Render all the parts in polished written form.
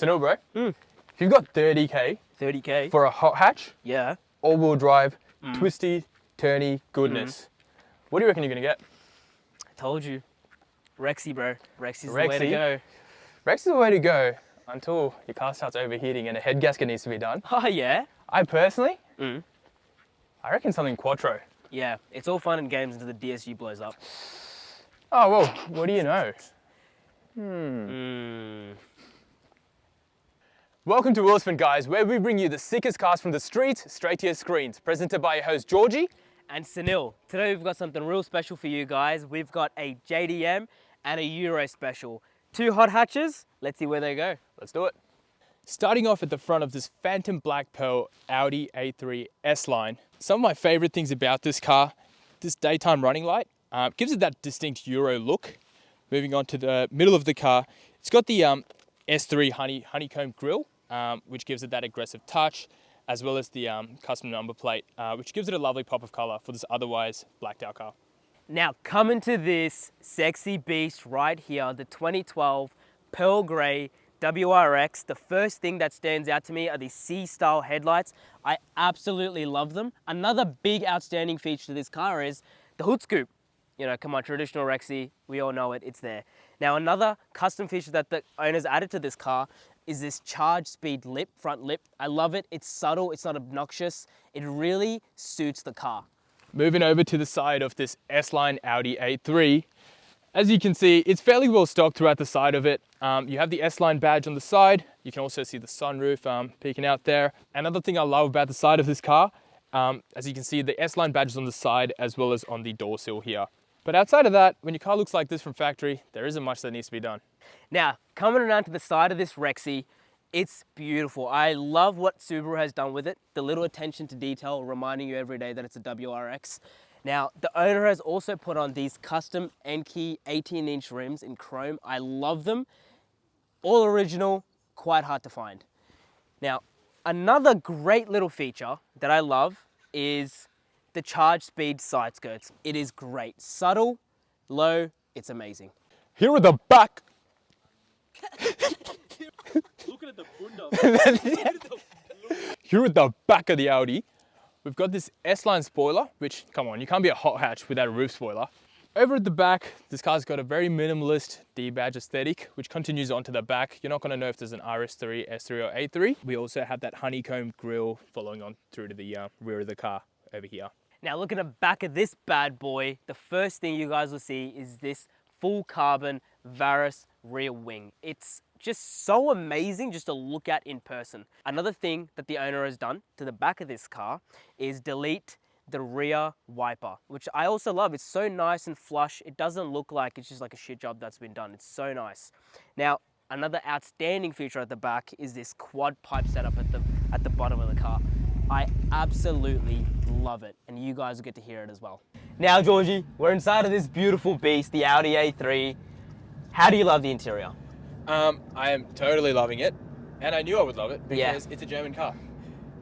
So no, bro. If you've got 30K. for a hot hatch, Yeah. all-wheel drive, twisty, turny goodness, what do you reckon you're gonna get? I told you. Rexy, bro. Rexy's the way to Rexy? go. Rex is the way to go until your car starts overheating and a head gasket needs to be done. Oh, yeah? I personally, I reckon something Quattro. Yeah. It's all fun and games until the DSG blows up. Oh, well, what do you know? Welcome to Wheelspin, guys, where we bring you the sickest cars from the streets straight to your screens. Presented by your host, Georgie. And Sunil. Today we've got something real special for you guys. We've got a JDM and a Euro special. Two hot hatches. Let's see where they go. Let's do it. Starting off at the front of this Phantom Black Pearl Audi A3 S-Line. Some of my favorite things about this car, this daytime running light, gives it that distinct Euro look. Moving on to the middle of the car, it's got the S3 honeycomb grille, which gives it that aggressive touch, as well as the custom number plate, which gives it a lovely pop of color for this otherwise blacked out car. Now coming to this sexy beast right here, the 2012 Pearl Grey WRX. The first thing that stands out to me are these C-style headlights. I absolutely love them. Another big outstanding feature to this car is the hood scoop. You know, come on, traditional Rexy, we all know it, it's there. Now another custom feature that the owners added to this car is this charge speed lip, front lip. I love it, it's subtle, it's not obnoxious. It really suits the car. Moving over to the side of this S-Line Audi A3, as you can see, it's fairly well stocked throughout the side of it. You have the S-Line badge on the side. You can also see the sunroof peeking out there. Another thing I love about the side of this car, as you can see, the S-Line badge is on the side as well as on the door sill here. But outside of that, when your car looks like this from factory, there isn't much that needs to be done. Now, coming around to the side of this Rexy, it's beautiful. I love what Subaru has done with it. The little attention to detail, reminding you every day that it's a WRX. Now, the owner has also put on these custom Enkei 18-inch rims in chrome. I love them. All original, quite hard to find. Now, another great little feature that I love is the charge speed side skirts. It is great. Subtle, low, it's amazing. Here at the back. Look at the bunda. Here at the back of the Audi, we've got this S-Line spoiler, which, come on, you can't be a hot hatch without a roof spoiler. Over at the back, this car's got a very minimalist D-badge aesthetic, which continues onto the back. You're not gonna know if there's an RS3, S3, or A3. We also have that honeycomb grille following on through to the rear of the car over here. Now looking at the back of this bad boy, the first thing you guys will see is this full carbon Varus rear wing. It's just so amazing just to look at in person. Another thing that the owner has done to the back of this car is delete the rear wiper, which I also love. It's so nice and flush. It doesn't look like it's just like a shit job that's been done. It's so nice. Now, another outstanding feature at the back is this quad pipe setup at the bottom of the car. I absolutely love it, and you guys will get to hear it as well. Now, Georgie, we're inside of this beautiful beast, the Audi A3. How do you love the interior? I am totally loving it, and I knew I would love it because Yeah. it's a German car.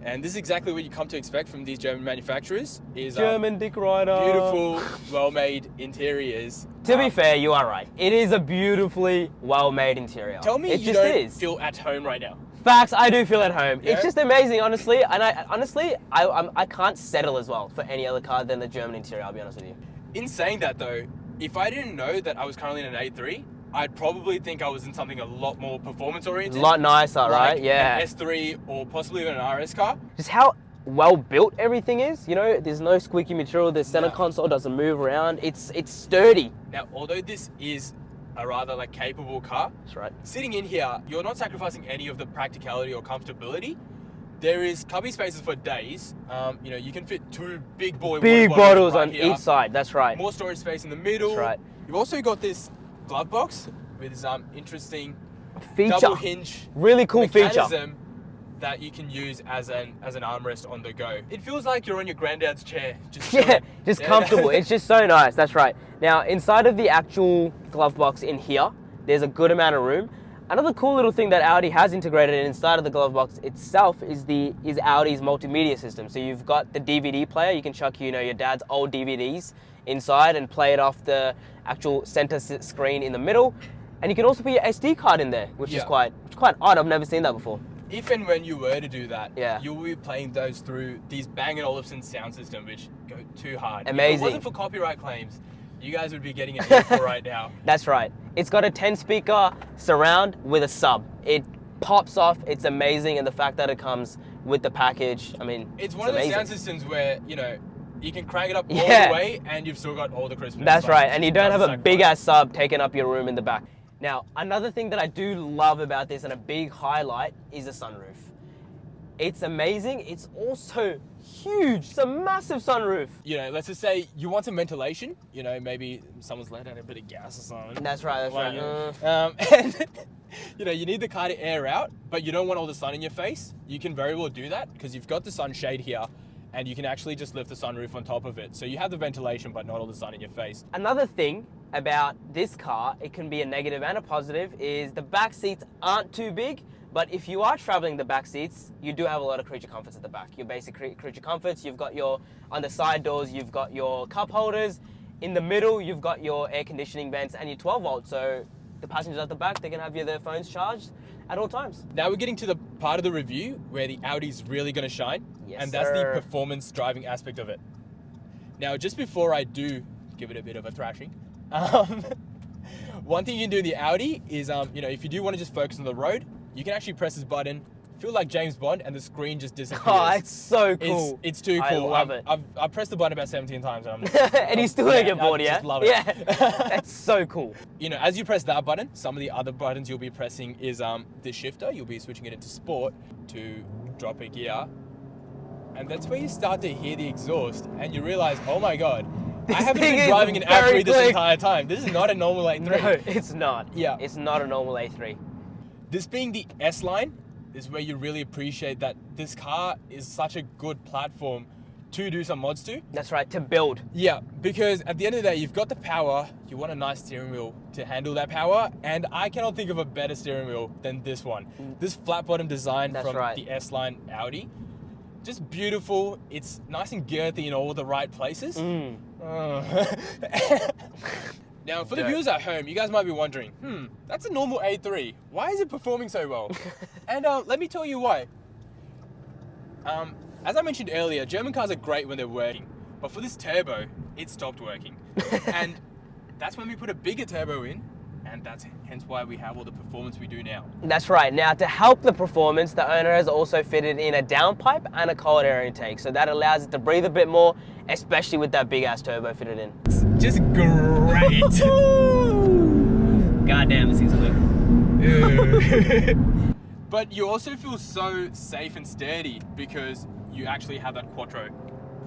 And this is exactly what you come to expect from these German manufacturers, is German Dick Rider. beautiful, well-made interiors. To be fair, you are right. It is a beautifully well-made interior. Tell me it you just don't is. feel at home right now. Facts, I do feel at home. Yeah? It's just amazing, honestly. And I can't settle as well for any other car than the German interior, I'll be honest with you. In saying that though, if I didn't know that I was currently in an A3, I'd probably think I was in something a lot more performance-oriented. A lot nicer, like right? Yeah. an S3 or possibly even an RS car. Just how well built everything is, you know, there's no squeaky material, the center No. console doesn't move around, it's sturdy. Now, although this is a rather like capable car, That's right. sitting in here, you're not sacrificing any of the practicality or comfortability. There is cubby spaces for days. You know, you can fit two big boy Big water bottles right on here. each side, that's right. More storage space in the middle. That's right. You've also got this glove box with this interesting Feature. double hinge Really cool feature. mechanism that you can use as an armrest on the go. It feels like you're on your granddad's chair. Just Yeah, chilling. just Yeah. comfortable. It's just so nice, that's right. Now, inside of the actual glove box in here, there's a good amount of room. Another cool little thing that Audi has integrated inside of the glove box itself is Audi's multimedia system. So you've got the DVD player. You can chuck, you know, your dad's old DVDs inside and play it off the actual center screen in the middle. And you can also put your SD card in there, which is quite odd. I've never seen that before. If and when you were to do that, Yeah. you will be playing those through these Bang & Olufsen sound system, which go too hard. Amazing. If it wasn't for copyright claims, you guys would be getting an earful right now. That's right. It's got a 10-speaker surround with a sub. It pops off. It's amazing, and the fact that it comes with the package, I mean, it's one of those sound systems where, you know, you can crank it up all the way and you've still got all the crispness. That's right, and you don't have a big-ass sub taking up your room in the back. Now, another thing that I do love about this, and a big highlight, is the sunroof. It's amazing. It's also huge. It's a massive sunroof. You know, let's just say you want some ventilation. You know, maybe someone's let out a bit of gas or something. That's right, that's right. And, you know, you need the car to air out, but you don't want all the sun in your face. You can very well do that because you've got the sunshade here, and you can actually just lift the sunroof on top of it. So you have the ventilation, but not all the sun in your face. Another thing about this car, it can be a negative and a positive, is the back seats aren't too big, but if you are traveling the back seats, you do have a lot of creature comforts at the back. Your basic creature comforts, you've got your, on the side doors, you've got your cup holders. In the middle, you've got your air conditioning vents and your 12 volts. So the passengers at the back, they can have their phones charged at all times. Now we're getting to the part of the review where the Audi's really gonna shine. Yes, and that's the performance driving aspect of it. Now, just before I do give it a bit of a thrashing, one thing you can do in the Audi is, you know, if you do want to just focus on the road, you can actually press this button, feel like James Bond, and the screen just disappears. Oh, it's so cool. It's too cool. I love it. I've pressed the button about 17 times. And, and you still don't get bored, I just love it. Yeah, that's so cool. You know, as you press that button, some of the other buttons you'll be pressing is the shifter. You'll be switching it into sport to drop a gear. And that's where you start to hear the exhaust and you realize, oh my God, I haven't been driving an A3 this entire time. This is not a normal A3. No, it's not. Yeah. It's not a normal A3. This being the S-Line is where you really appreciate that this car is such a good platform to do some mods to. That's right, to build. Yeah, because at the end of the day, you've got the power, you want a nice steering wheel to handle that power, and I cannot think of a better steering wheel than this one. This flat bottom design from the S-Line Audi. Just beautiful. It's nice and girthy in all the right places. Now, for the viewers at home, you guys might be wondering, that's a normal A3. Why is it performing so well? And let me tell you why. As I mentioned earlier, German cars are great when they're working, but for this turbo, it stopped working. And that's when we put a bigger turbo in, and that's hence why we have all the performance we do now. That's right. Now, to help the performance, the owner has also fitted in a downpipe and a cold air intake, so that allows it to breathe a bit more, especially with that big-ass turbo fitted in. It's just great. Goddamn, this thing's quick. But you also feel so safe and sturdy because you actually have that Quattro.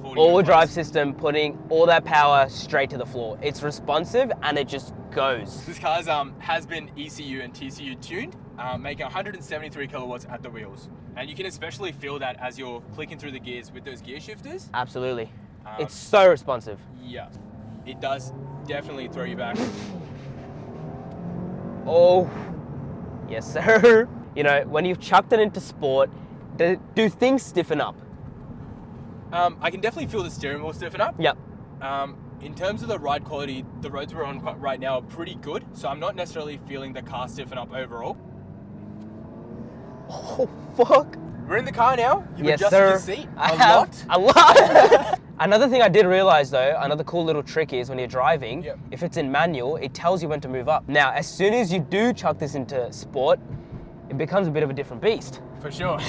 All-wheel drive system putting all that power straight to the floor. It's responsive and it just goes. This car has been ECU and TCU tuned, making 173 kilowatts at the wheels. And you can especially feel that as you're clicking through the gears with those gear shifters. Absolutely. It's so responsive. Yeah, it does definitely throw you back. Oh, yes sir. You know, when you've chucked it into sport, do things stiffen up? I can definitely feel the steering wheel stiffen up. Yep. In terms of the ride quality, the roads we're on right now are pretty good, so I'm not necessarily feeling the car stiffen up overall. Oh, fuck. We're in the car now. You've yes, adjusted sir. your seat a lot. A lot. Another thing I did realize though, another cool little trick is when you're driving, if it's in manual, it tells you when to move up. Now, as soon as you do chuck this into sport, it becomes a bit of a different beast. For sure.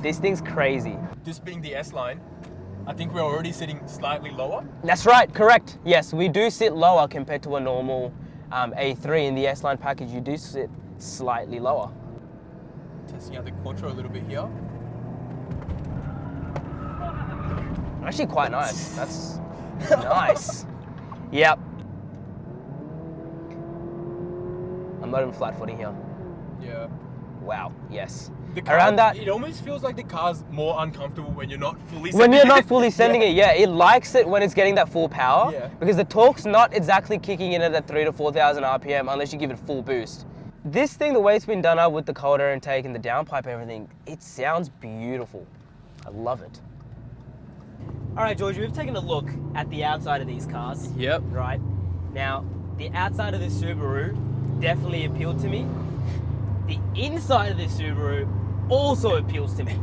This thing's crazy. This being the S-Line, I think we're already sitting slightly lower. That's right, correct. Yes, we do sit lower compared to a normal A3. In the S-Line package, you do sit slightly lower. Testing out the Quattro a little bit here. Actually quite nice. That's nice. Yep. I'm not even flat footing here. Yeah. Wow, yes. Around that, it almost feels like the car's more uncomfortable when you're not fully sending it. When you're not fully sending it, yeah. It likes it when it's getting that full power because the torque's not exactly kicking in at that 3,000 to 4,000 RPM unless you give it full boost. This thing, the way it's been done up with the cold air intake and the downpipe and everything, it sounds beautiful. I love it. All right, George, we've taken a look at the outside of these cars. Yep. Right. Now, The outside of this Subaru definitely appealed to me. The inside of this Subaru also appeals to me.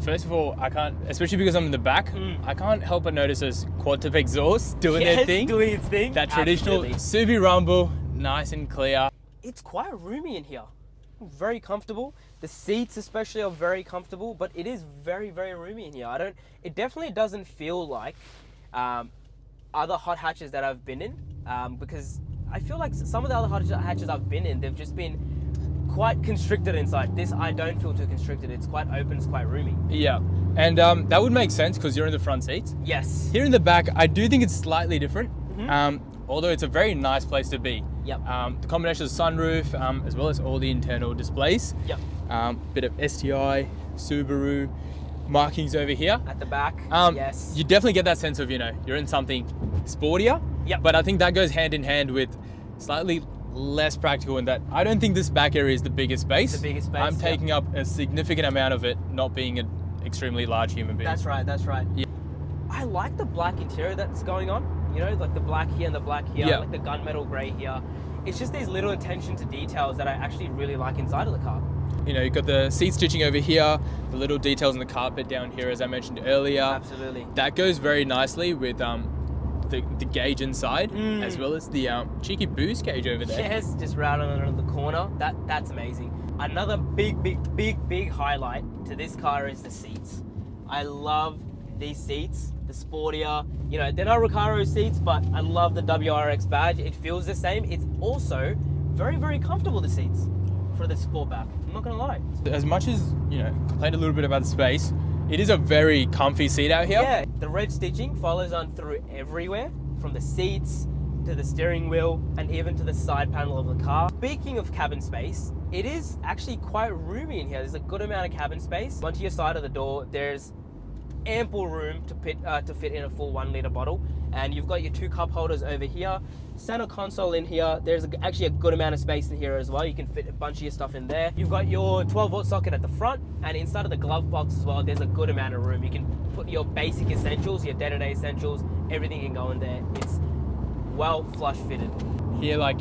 First of all, I can't, especially because I'm in the back, I can't help but notice those quad-tip exhausts doing their thing. Doing its thing. That traditional Absolutely. Subi rumble, nice and clear. It's quite roomy in here. Very comfortable. The seats especially are very comfortable, but it is very, very roomy in here. It definitely doesn't feel like other hot hatches that I've been in, because I feel like some of the other hot hatches I've been in, they've just been quite constricted inside. This, I don't feel too constricted. It's quite open, it's quite roomy. Yeah, and that would make sense because you're in the front seats. Yes. Here in the back, I do think it's slightly different, although it's a very nice place to be. Yep. The combination of the sunroof, as well as all the internal displays. Yep. Bit of STI, Subaru markings over here. At the back, yes. You definitely get that sense of, you're in something sportier. Yep. But I think that goes hand in hand with slightly less practical in that I don't think this back area is the biggest space. The biggest space. I'm taking up a significant amount of it, not being an extremely large human being. That's right, that's right. Yeah. I like the black interior that's going on. Like the black here and the black here, Yeah. like the gunmetal grey here. It's just these little attention to details that I actually really like inside of the car. You've got the seat stitching over here, the little details on the carpet down here, as I mentioned earlier. Absolutely. That goes very nicely with the gauge inside, as well as the cheeky boost gauge over there. Yes, just right on the corner. That's amazing. Another big highlight to this car is the seats. I love these seats, the sportier, they're not Recaro seats, but I love the WRX badge. It feels the same. It's also very, very comfortable, the seats, for the Sportback. I'm not gonna lie. As much as, complained a little bit about the space, it is a very comfy seat out here. Yeah, the red stitching follows on through everywhere, from the seats to the steering wheel and even to the side panel of the car. Speaking of cabin space, it is actually quite roomy in here. There's a good amount of cabin space. Onto your side of the door, there's ample room to fit in a full 1 litre bottle, and you've got your 2 cup holders over here, center console in here. There's actually a good amount of space in here as well. You can fit a bunch of your stuff in there. You've got your 12-volt socket at the front, and inside of the glove box as well, there's a good amount of room. You can put your basic essentials, your day-to-day essentials, everything can go in there. It's well flush fitted. Here, I've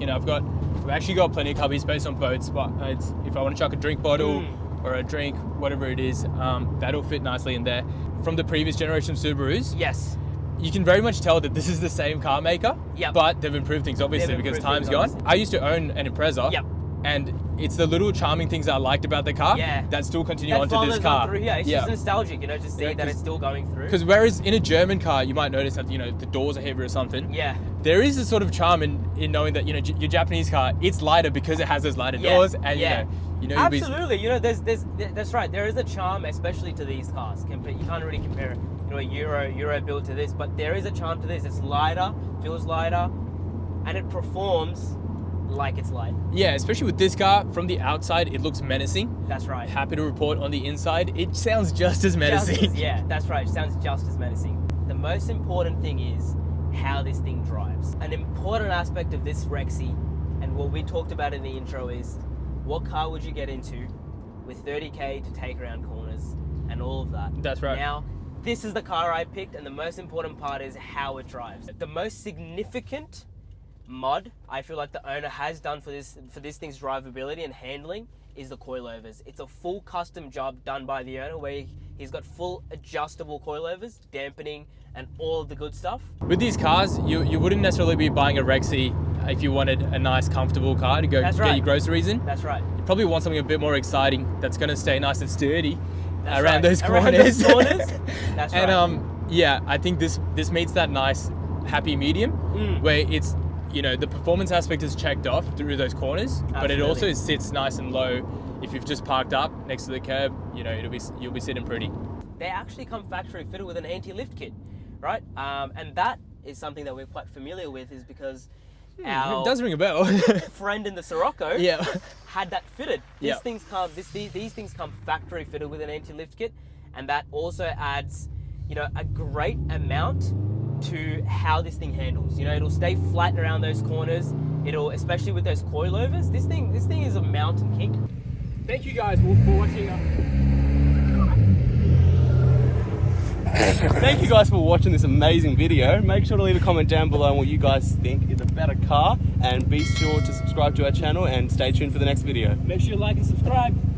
actually got plenty of cubby space on both spots. If I want to chuck a drink bottle or a drink, whatever it is, that'll fit nicely in there. From the previous generation of Subarus, Yes. you can very much tell that this is the same car maker, Yep. but they've improved things obviously They've because improved time's things, gone. obviously. I used to own an Impreza, Yep. and it's the little charming things I liked about the car that still continue onto this follows car. on through here. It's just nostalgic, just seeing that it's still going through. Because whereas in a German car, you might notice that, the doors are heavier or something. Yeah. There is a sort of charm in knowing that, your Japanese car, it's lighter because it has those lighter doors, and Absolutely. That's right. There is a charm, especially to these cars. You can't really compare, a Euro build to this, but there is a charm to this. It's lighter, feels lighter, and it performs like it's light. Yeah, especially with this car, from the outside, it looks menacing. That's right. Happy to report on the inside, it sounds just as menacing. That's right. It sounds just as menacing. The most important thing is how this thing drives. An important aspect of this Rexy, and what we talked about in the intro, is what car would you get into with 30K to take around corners and all of that. That's right. Now, this is the car I picked, and the most important part is how it drives. The most significant mod I feel like the owner has done for this thing's drivability and handling is the coilovers. It's a full custom job done by the owner where he's got full adjustable coilovers, dampening, and all of the good stuff. With these cars, you wouldn't necessarily be buying a Rexy if you wanted a nice, comfortable car to go get your groceries in. That's right. You probably want something a bit more exciting that's going to stay nice and sturdy around those corners. That's right. And I think this meets that nice, happy medium where it's, the performance aspect is checked off through those corners, but it also sits nice and low. If you've just parked up next to the curb, you'll be sitting pretty. They actually come factory fitted with an anti-lift kit, right? And that is something that we're quite familiar with, is because our it does ring a bell. friend in the Sirocco had that fitted. These things come factory fitted with an anti-lift kit, and that also adds, a great amount to how this thing handles. It'll stay flat around those corners. Especially with those coilovers, this thing is a mountain king. Thank you guys for watching. Thank you guys for watching this amazing video. Make sure to leave a comment down below on what you guys think is a better car, and be sure to subscribe to our channel and stay tuned for the next video. Make sure you like and subscribe.